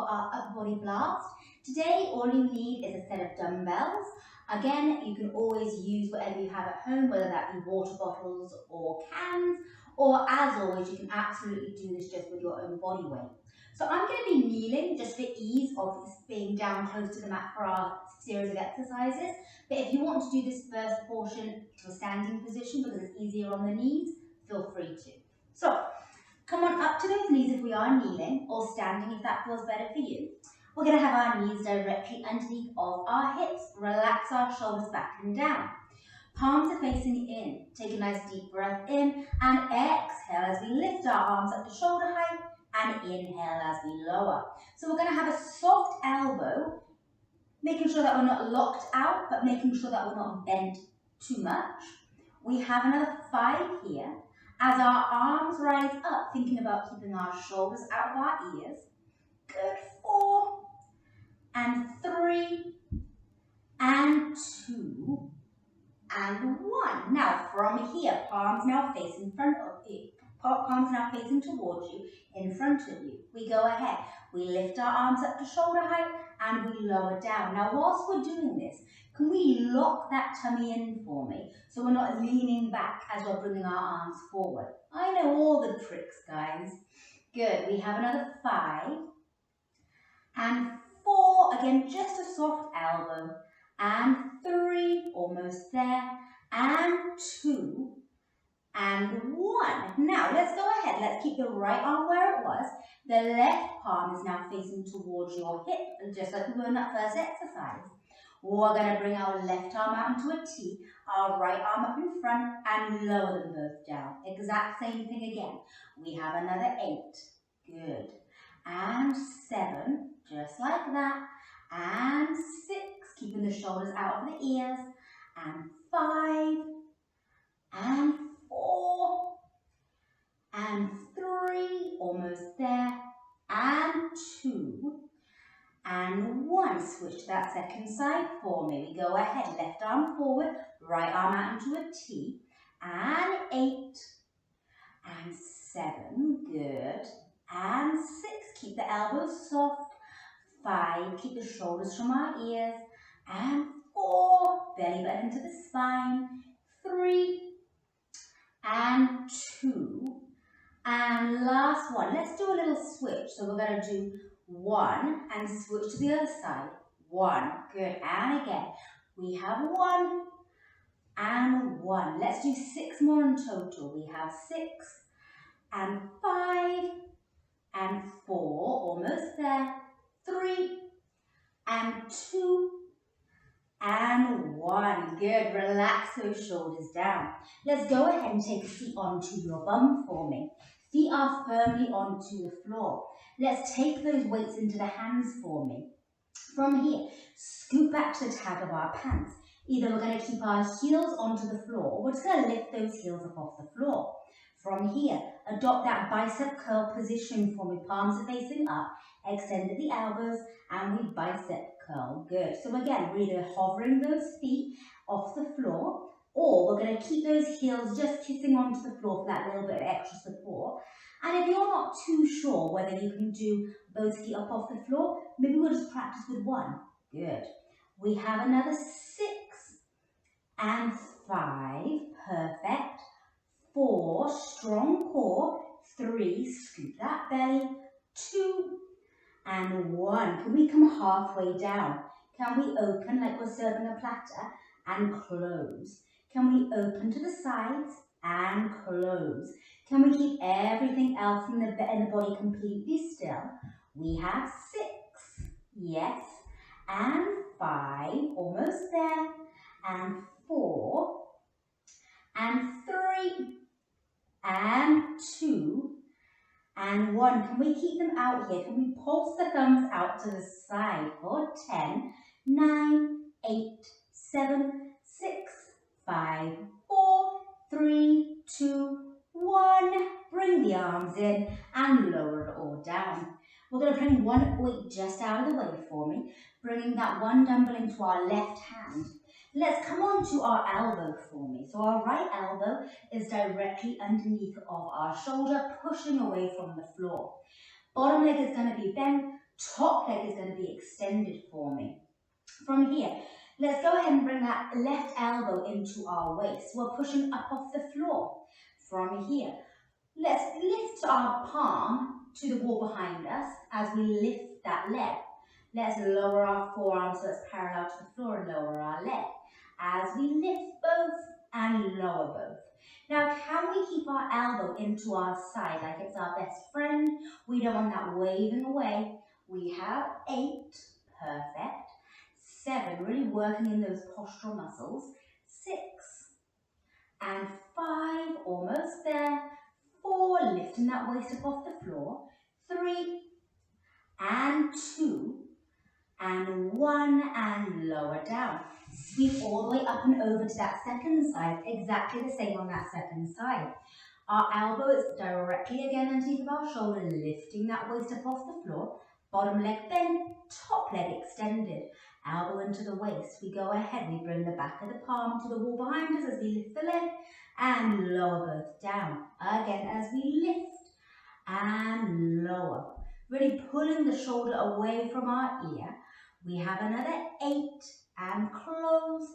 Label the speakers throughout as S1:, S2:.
S1: our upper body blast. Today, all you need is a set of dumbbells. Again, you can always use whatever you have at home, whether that be water bottles or cans, or as always, you can absolutely do this just with your own body weight. So I'm going to be kneeling just for ease of being down close to the mat for our series of exercises. But if you want to do this first portion to a standing position because it's easier on the knees, feel free to. So come on up to those knees if we are kneeling, or standing if that feels better for you. We're going to have our knees directly underneath of our hips. Relax our shoulders back and down. Palms are facing in. Take a nice deep breath in and exhale as we lift our arms up to shoulder height and inhale as we lower. So we're going to have a soft elbow, making sure that we're not locked out, but making sure that we're not bent too much. We have another 5 here. As our arms rise up, thinking about keeping our shoulders out of our ears. Good. 4 and 3 and 2 and 1. Now from here, palms now facing towards you, in front of you. We go ahead. We lift our arms up to shoulder height and we lower down. Now whilst we're doing this, can we lock that tummy in for me so we're not leaning back as we're bringing our arms forward? I know all the tricks, guys. Good. We have another 5 and 4. Again, just a soft elbow. And 3, almost there. And 2 and 1. Now let's go ahead. Let's keep the right arm where it was. The left palm is now facing towards your hip, just like we were in that first exercise. We're going to bring our left arm out into a T, our right arm up in front, and lower them both down. Exact same thing again. We have another 8. Good. And 7, just like that. And 6, keeping the shoulders out of the ears. And 5, and 4, and 3, almost there. And 2, and 1. Switch to that second side for me. We go ahead, left arm forward, right arm out into a T, and 8, and 7, good, and 6, keep the elbows soft, 5, keep the shoulders from our ears, and 4, belly button to the spine, 3, and 2, and last one. Let's do a little switch. So we're going to do 1 and switch to the other side. 1, good, and again. We have 1 and 1. Let's do 6 more in total. We have 6 and 5 and 4, almost there. 3 and 2 and 1. Good. Relax those shoulders down. Let's go ahead and take a seat onto your bum for me. Feet are firmly onto the floor. Let's take those weights into the hands for me. From here, scoot back to the tag of our pants. Either we're going to keep our heels onto the floor, or we're just going to lift those heels up off the floor. From here, adopt that bicep curl position for me. Palms are facing up, extended the elbows, and we bicep curl. Good. So again, we're either hovering those feet off the floor, or we're going to keep those heels just kissing onto the floor for that little bit of extra support. And if you're not too sure whether you can do both feet up off the floor, maybe we'll just practice with 1. Good. We have another 6 and 5. Perfect. 4, strong core. 3, scoop that belly. 2 and 1. Can we come halfway down? Can we open like we're serving a platter and close? Can we open to the sides and close? Can we keep everything else in the body completely still? We have 6, yes, and 5, almost there, and 4, and 3, and 2, and 1. Can we keep them out here? Can we pulse the thumbs out to the side for 10, 9, 8, 7, 6, 5, 4, 3, 2, 1. Bring the arms in and lower it all down. We're going to bring one weight just out of the way for me, bringing that one dumbbell into our left hand. Let's come on to our elbow for me. So our right elbow is directly underneath of our shoulder, pushing away from the floor. Bottom leg is going to be bent, Top leg is going to be extended for me. From here, let's go ahead and bring that left elbow into our waist. We're pushing up off the floor. From here, let's lift our palm to the wall behind us as we lift that leg. Let's lower our forearm so it's parallel to the floor and lower our leg. As we lift both and lower both. Now, can we keep our elbow into our side like it's our best friend? We don't want that waving away. We have 8, perfect. 7, really working in those postural muscles. 6 and 5, almost there. 4, lifting that waist up off the floor. 3 and 2 and 1 and lower down. Sweep all the way up and over to that second side, exactly the same on that second side. Our elbow is directly again underneath our shoulder, lifting that waist up off the floor. Bottom leg bent, top leg extended. Elbow into the waist. We go ahead, we bring the back of the palm to the wall behind us as we lift the leg and lower both down. Again as we lift and lower. Really pulling the shoulder away from our ear. We have another 8 and close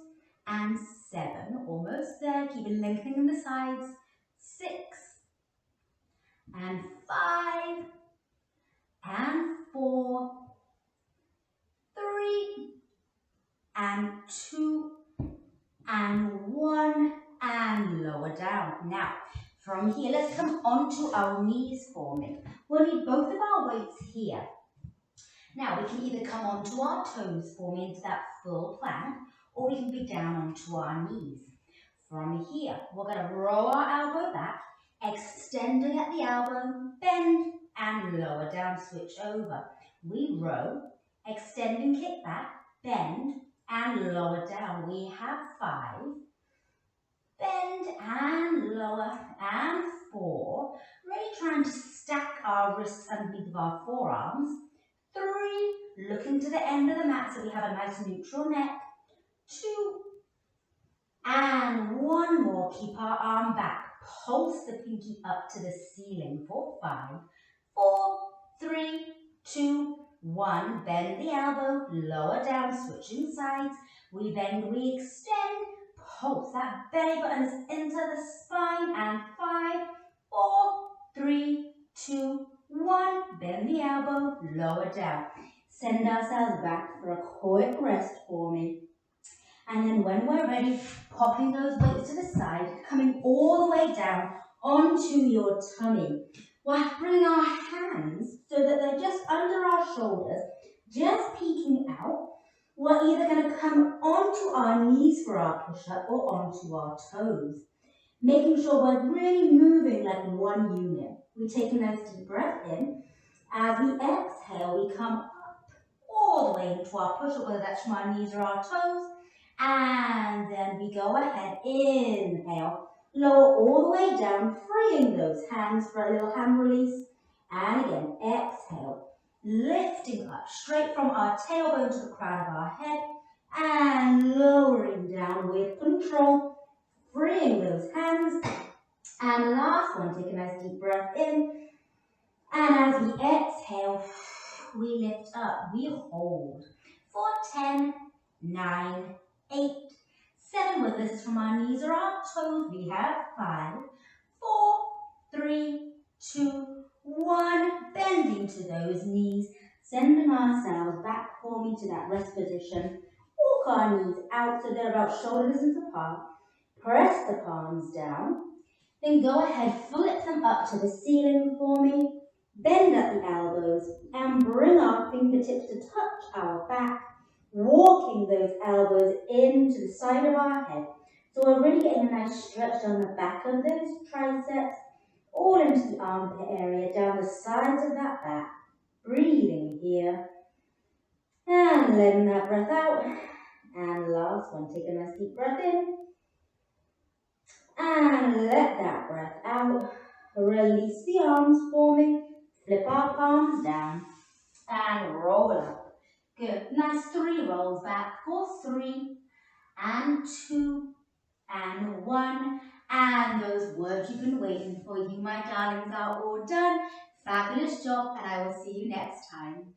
S1: and 7, almost there. Keep it lengthening in the sides. 6 and 5 and 4, 3 and 2 and 1 and lower down. Now, from here, let's come onto our knees for me. We'll need both of our weights here. Now, we can either come onto our toes for me into that full plank, or we can be down onto our knees. From here, we're going to roll our elbow back, extending at the elbow, bend and lower down, switch over. We row, extend and kick back, bend and lower down. We have 5, bend and lower, and 4. Really trying to stack our wrists underneath our forearms. 3, looking to the end of the mat so we have a nice neutral neck. 2, and 1 more. Keep our arm back. Pulse the pinky up to the ceiling for 5, 4, 3, 2, 1. Bend the elbow, lower down, switching sides. We bend, we extend. Pulse that belly button is into the spine. And 5, 4, 3, 2, 1. Bend the elbow, lower down. Send ourselves back for a quick rest for me. And then when we're ready, popping those weights to the side, coming all the way down onto your tummy. We'll bring our hands so that they're just under our shoulders, just peeking out. We're either going to come onto our knees for our push-up or onto our toes. Making sure we're really moving like one unit. We take a nice deep breath in. As we exhale, we come up all the way into our push-up, whether that's from our knees or our toes. And then we go ahead, inhale, lower all the way down, freeing those hands for a little hand release. And again, exhale, lifting up straight from our tailbone to the crown of our head and lowering down with control, freeing those hands. And last one, take a nice deep breath in. And as we exhale, we lift up, we hold for 10, 9, 8, 7, whether this is from our knees or our toes. We have 5, 4, 3, 2, 1. Bending to those knees, sending ourselves back for me to that rest position. Walk our knees out so they're about shoulder distance apart. Press the palms down. Then go ahead, flip them up to the ceiling for me. Bend at the elbows and bring our fingertips to touch our back. Walking those elbows into the side of our head. So we're really getting a nice stretch on the back of those triceps, all into the armpit area, down the sides of that back. Breathing here. And letting that breath out. And last one, take a nice deep breath in. And let that breath out. Release the arms for me. Flip our palms down. And roll up. Good. Nice 3 rolls back for 3 and 2 and 1. And those words you've been waiting for, you my darlings, are all done. Fabulous job, and I will see you next time.